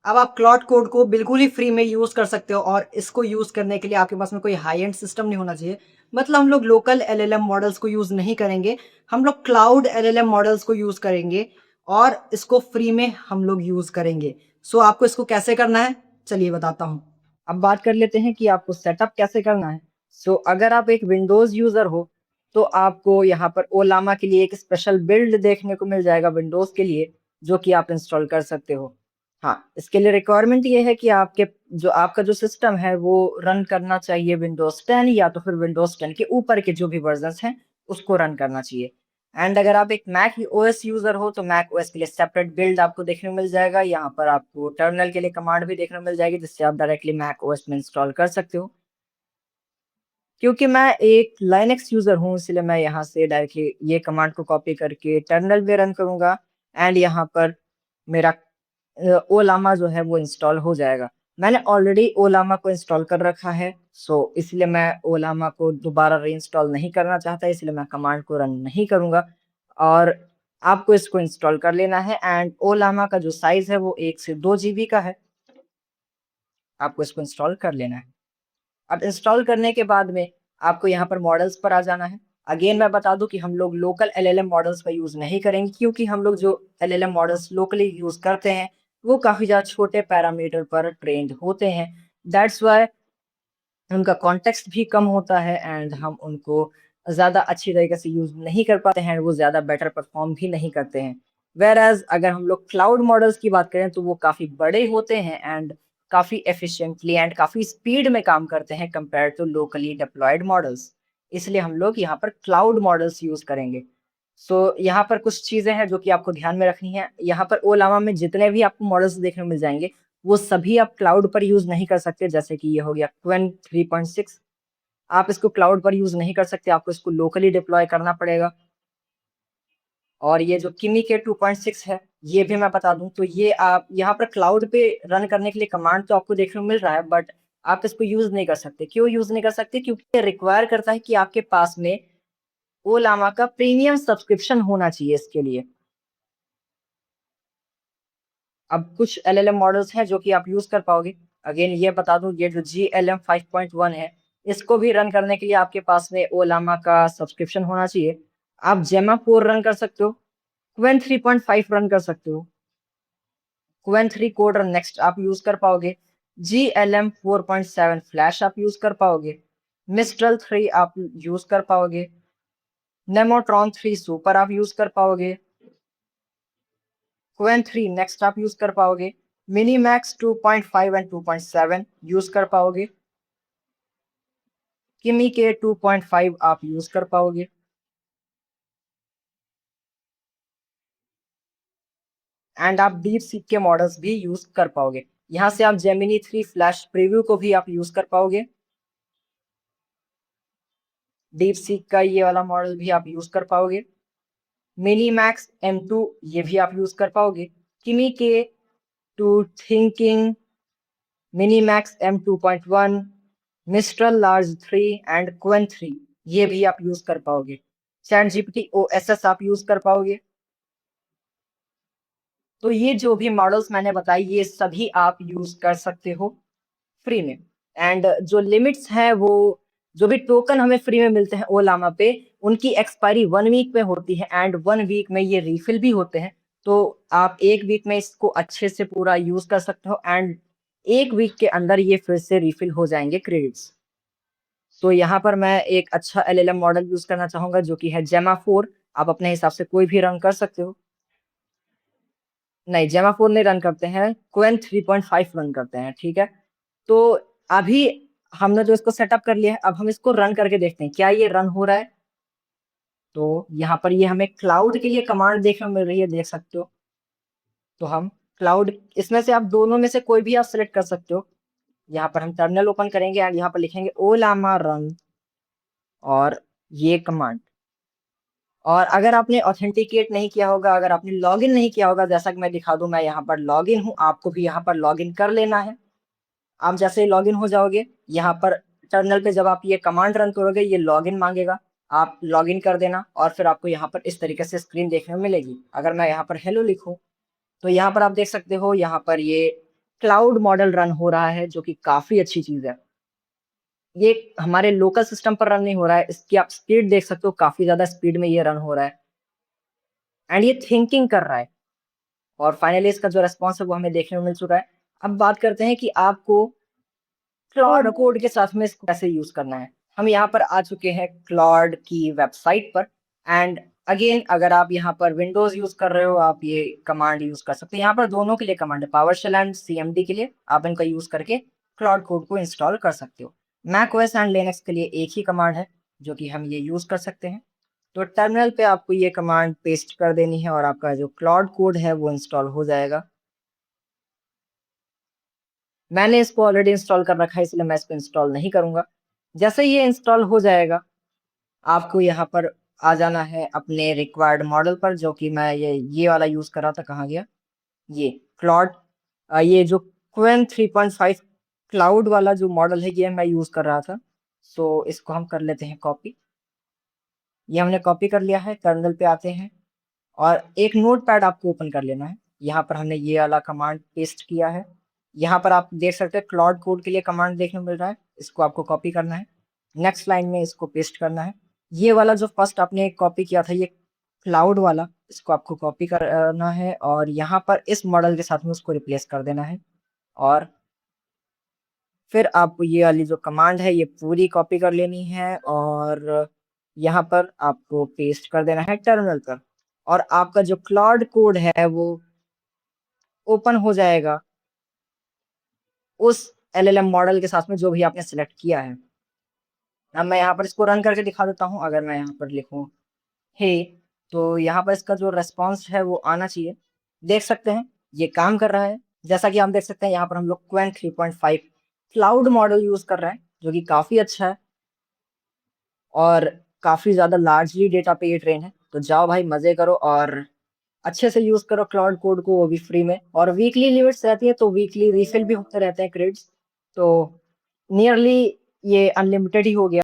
अब आप Claude code को बिल्कुल ही फ्री में यूज़ कर सकते हो और इसको यूज़ करने के लिए आपके पास में कोई हाई एंड सिस्टम नहीं होना चाहिए। मतलब हम लोग लोकल एलएलएम मॉडल्स को यूज़ नहीं करेंगे, हम लोग क्लाउड एलएलएम मॉडल्स को यूज़ करेंगे और इसको फ्री में हम लोग यूज़ करेंगे। सो आपको इसको कैसे करना है? चलिए बताता हूँ। अब बात कर लेते हैं कि आपको सेटअप कैसे करना है। अगर आप एक विंडोज़ यूज़र हो, तो आपको यहाँ पर ओलामा के लिए एक स्पेशल बिल्ड देखने को मिल जाएगा विंडोज़ के लिए, जो कि आप इंस्टॉल कर सकते हो। हाँ, इसके लिए रिक्वायरमेंट ये है कि आपका जो सिस्टम है वो रन करना चाहिए विंडोज़ 10 या तो फिर विंडोज़ 10 के ऊपर के जो भी वर्जन्स हैं, उसको रन करना चाहिए। एंड अगर आप एक मैक ओएस यूज़र हो, तो मैक ओएस के लिए सेपरेट बिल्ड आपको देखने को मिल जाएगा। यहाँ पर आपको टर्मिनल के लिए कमांड भी देखने को मिल जाएगी, जिससे आप डायरेक्टली मैक ओएस में इंस्टॉल कर सकते हो। क्योंकि मैं एक लाइनक्स यूज़र हूँ, इसलिए मैं यहाँ से डायरेक्टली ये कमांड को कॉपी करके टर्मिनल में रन करूँगा एंड यहाँ पर मेरा ओलामा जो है वो इंस्टॉल हो जाएगा। मैंने ऑलरेडी ओलामा को इंस्टॉल कर रखा है, इसलिए मैं ओलामा को दोबारा रीइंस्टॉल नहीं करना चाहता, इसलिए मैं कमांड को रन नहीं करूँगा। और आपको इसको इंस्टॉल कर लेना है एंड ओलामा का जो साइज़ है वो 1 से 2 जीबी का है। आपको इसको इंस्टॉल कर लेना है। अब इंस्टॉल करने के बाद में आपको यहाँ पर मॉडल्स पर आ जाना है। अगेन मैं बता दूं कि हम लोग लोकल एलएलएम मॉडल्स का यूज़ नहीं करेंगे, क्योंकि हम लोग जो एलएलएम मॉडल्स लोकली यूज़ करते हैं वो काफ़ी ज़्यादा छोटे पैरामीटर पर ट्रेंड होते हैं। दैट्स वाई उनका कॉन्टेक्स्ट भी कम होता है एंड हम उनको ज़्यादा अच्छी तरीके से यूज़ नहीं कर पाते हैं, वो ज़्यादा बेटर परफॉर्म भी नहीं करते हैं। वेयर एज अगर हम लोग क्लाउड मॉडल्स की बात करें तो वो काफ़ी बड़े होते हैं एंड काफ़ी एफिशिएंटली एंड काफ़ी स्पीड में काम करते हैं compare to locally deployed models. इसलिए हम लोग यहाँ पर क्लाउड मॉडल्स यूज़ करेंगे। यहाँ पर कुछ चीज़ें हैं जो कि आपको ध्यान में रखनी है। यहाँ पर ओलामा में जितने भी आपको मॉडल्स देखने को मिल जाएंगे, वो सभी आप क्लाउड पर यूज़ नहीं कर सकते। जैसे कि ये हो गया क्वेन 3.6, आप इसको क्लाउड पर यूज़ नहीं कर सकते, आपको इसको लोकली डिप्लॉय करना पड़ेगा। और ये जो किमी के 2.6 है, ये भी मैं बता दूं, तो ये आप यहाँ पर क्लाउड पे रन करने के लिए कमांड तो आपको देखने को मिल रहा है, बट आप इसको यूज़ नहीं कर सकते। क्यों यूज़ नहीं कर सकते? क्योंकि ये रिक्वायर करता है कि आपके पास में ओलामा का प्रीमियम सब्सक्रिप्शन होना चाहिए इसके लिए। अब कुछ एलएलएम मॉडल्स हैं जो कि आप यूज़ कर पाओगे। अगेन ये बता दूं, ये जो GLM 5.1 है, इसको भी रन करने के लिए आपके पास में ओलामा का सब्सक्रिप्शन होना चाहिए। आप जेमा 4 रन कर सकते हो, क्वेन 3.5 रन कर सकते हो, क्वेन 3 कोड रन नेक्स्ट आप यूज़ कर पाओगे, GLM 4.7 फ्लैश आप यूज़ कर पाओगे, मिस्ट्रल 3 आप यूज़ कर पाओगे, नेमोट्रॉन 3 सुपर आप यूज़ कर पाओगे, क्वेन 3 नेक्स्ट आप यूज कर पाओगे, मिनी मैक्स 2.5 एंड 2.7 यूज कर पाओगे, किमी के 2.5 आप यूज कर पाओगे एंड आप डीप सीक के मॉडल्स भी यूज कर पाओगे। यहाँ से आप जेमिनी 3 फ्लैश प्रीव्यू को भी आप यूज कर पाओगे। डीप सीक का ये वाला मॉडल भी आप यूज कर पाओगे। मिनी मैक्स M2 ये भी आप यूज कर पाओगे। Kimi K two thinking, mini max M2.1, Mistral large 3 and Qwen 3 ये भी आप यूज कर पाओगे। चैट जीपीटी OSS आप यूज कर पाओगे। तो ये जो भी मॉडल्स मैंने बताई, ये सभी आप यूज कर सकते हो फ्री में। एंड जो लिमिट्स हैं, वो जो भी टोकन हमें फ्री में मिलते हैं ओलामा पे, उनकी एक्सपायरी 1 वीक में होती है एंड 1 वीक में ये रिफिल भी होते हैं। तो आप 1 वीक में इसको अच्छे से पूरा यूज कर सकते हो एंड 1 वीक के अंदर ये फिर से रिफिल हो जाएंगे क्रेडिट्स। तो यहाँ पर मैं एक अच्छा एलएलएम मॉडल यूज करना चाहूंगा, जो कि है जेमा 4। आप अपने हिसाब से कोई भी रन कर सकते हो। नहीं, जेमा 4 नहीं रन करते हैं, क्वेन 3.5 रन करते हैं, ठीक है। तो अभी हमने जो इसको सेटअप कर लिया है, अब हम इसको रन करके देखते हैं क्या ये रन हो रहा है। तो यहाँ पर ये हमें क्लाउड के लिए कमांड देखने को मिल रही है, देख सकते हो। तो हम क्लाउड, इसमें से आप दोनों में से कोई भी आप सेलेक्ट कर सकते हो। यहाँ पर हम टर्मिनल ओपन करेंगे एंड यहाँ पर लिखेंगे ओलामा रन और ये कमांड। और अगर आपने ऑथेंटिकेट नहीं किया होगा, अगर आपने लॉगिन नहीं किया होगा, जैसा कि मैं दिखा दूं, मैं यहाँ पर लॉगिन हूँ, आपको भी यहाँ पर लॉगिन कर लेना है। आप जैसे ही लॉगिन हो जाओगे, यहाँ पर टर्मिनल पे जब आप ये कमांड रन करोगे, ये लॉगिन मांगेगा, आप लॉगिन कर देना और फिर आपको यहाँ पर इस तरीके से स्क्रीन देखने को मिलेगी। अगर मैं यहाँ पर हेलो लिखूं, तो यहाँ पर आप देख सकते हो, यहाँ पर ये क्लाउड मॉडल रन हो रहा है, जो कि काफ़ी अच्छी चीज़ है। ये हमारे लोकल सिस्टम पर रन नहीं हो रहा है, इसकी आप स्पीड देख सकते हो, काफ़ी ज़्यादा स्पीड में ये रन हो रहा है एंड ये थिंकिंग कर रहा है और फाइनली इसका जो रिस्पॉन्स है वो हमें देखने को मिल चुका है। अब बात करते हैं कि आपको क्लॉड कोड के साथ में इसको कैसे यूज़ करना है। हम यहाँ पर आ चुके हैं क्लॉड की वेबसाइट पर एंड अगेन अगर आप यहाँ पर विंडोज़ यूज़ कर रहे हो, आप ये कमांड यूज़ कर सकते हैं। यहाँ पर दोनों के लिए कमांड है, पावरशेल एंड सीएमडी के लिए आप इनका यूज़ करके क्लॉड कोड को इंस्टॉल कर सकते हो। मैक ओएस एंड लिनक्स के लिए एक ही कमांड है, जो कि हम ये यूज़ कर सकते हैं। तो टर्मिनल पे आपको ये कमांड पेस्ट कर देनी है और आपका जो क्लॉड कोड है वो इंस्टॉल हो जाएगा। मैंने इसको ऑलरेडी इंस्टॉल कर रखा है, इसलिए मैं इसको इंस्टॉल नहीं करूँगा। जैसे ही ये इंस्टॉल हो जाएगा, आपको यहाँ पर आ जाना है अपने रिक्वायर्ड मॉडल पर, जो कि मैं ये वाला यूज़ कर रहा था, कहाँ गया? ये क्लॉड ये जो क्वेन 3.5 क्लाउड वाला जो मॉडल है, ये मैं यूज़ कर रहा था। सो इसको हम कर लेते हैं कॉपी। ये हमने कॉपी कर लिया है, टर्मिनल पे आते हैं और एक नोटपैड आपको ओपन कर लेना है। यहाँ पर हमने ये वाला कमांड पेस्ट किया है। यहाँ पर आप देख सकते हैं क्लॉड कोड के लिए कमांड देखने को मिल रहा है, इसको आपको कॉपी करना है। नेक्स्ट लाइन में इसको पेस्ट करना है। ये वाला जो फर्स्ट आपने कॉपी किया था, ये क्लाउड वाला, इसको आपको कॉपी करना है और यहाँ पर इस मॉडल के साथ में उसको रिप्लेस कर देना है और फिर आपको ये वाली जो कमांड है ये पूरी कॉपी कर लेनी है और यहाँ पर आपको पेस्ट कर देना है टर्मिनल पर और आपका जो क्लॉड कोड है वो ओपन हो जाएगा उस एलएलएम मॉडल के साथ में जो भी आपने सेलेक्ट किया है। अब मैं यहाँ पर इसको रन करके दिखा देता हूँ। अगर मैं यहाँ पर लिखूँ हे, तो यहाँ पर इसका जो रेस्पॉन्स है वो आना चाहिए। देख सकते हैं ये काम कर रहा है। जैसा कि हम देख सकते हैं यहाँ पर हम लोग क्वेन 3.5 क्लाउड मॉडल यूज़ कर रहे हैं, जो कि काफ़ी अच्छा है और काफ़ी ज़्यादा लार्जली डेटा पे ये ट्रेन है। तो जाओ भाई मज़े करो और अच्छे से यूज़ करो क्लाउड कोड को, वो भी फ्री में। और वीकली लिमिट्स रहती है, तो वीकली रिफिल भी होते रहते हैं क्रेडिट्स। तो नियरली ये अनलिमिटेड ही हो गया।